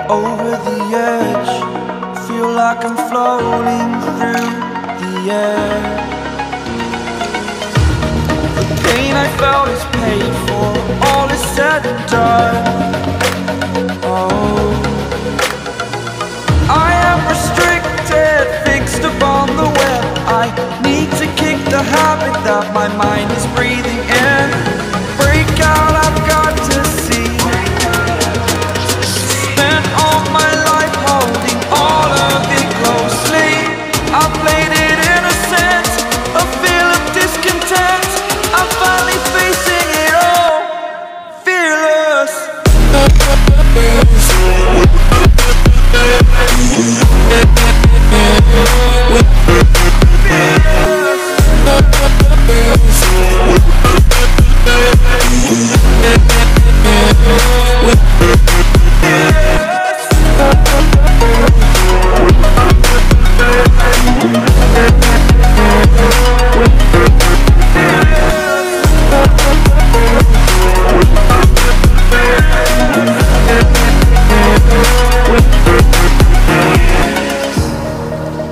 over the edge. Feel like I'm floating through the air. The pain I felt is paid for, all is said and done. Oh, I am restricted, fixed upon the web. I need to kick the habit that my mind is breathing in. Break out, I've got to see. Spent all my life holding all of it closely. I played it innocent, a feel of discontent. I'm finally facing it all, fearless.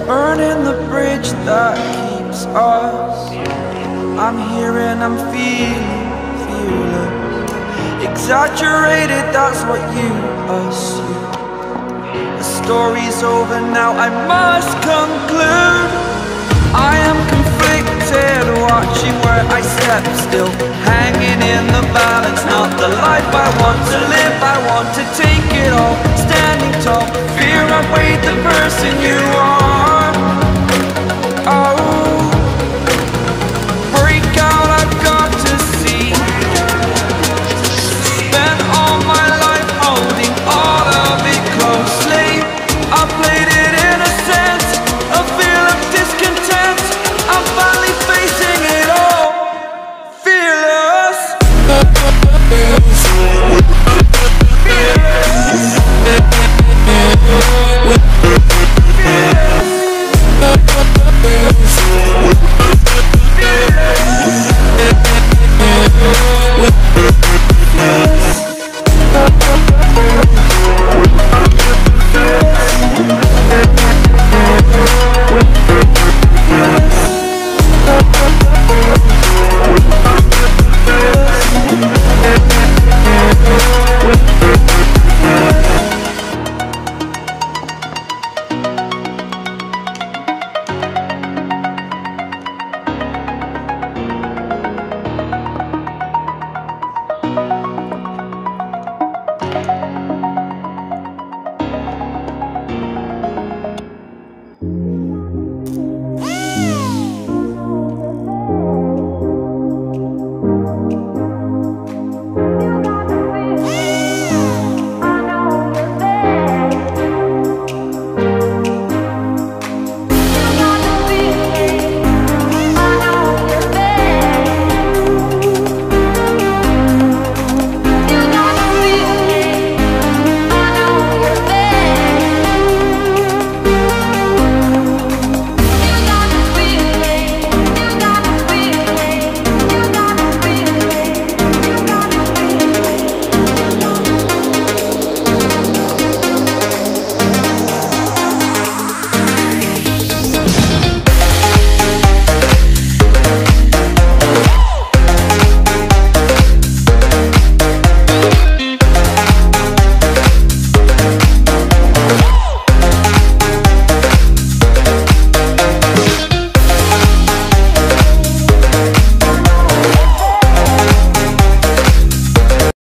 Burning the bridge that keeps us. I'm here and I'm feeling fearless. Exaggerated, that's what you assume. The story's over now, I must conclude. I am conflicted, watching where I step still, hanging in the balance. Not the life I want to live, I want to take it all. Standing tall, fear I've weighed the person you are.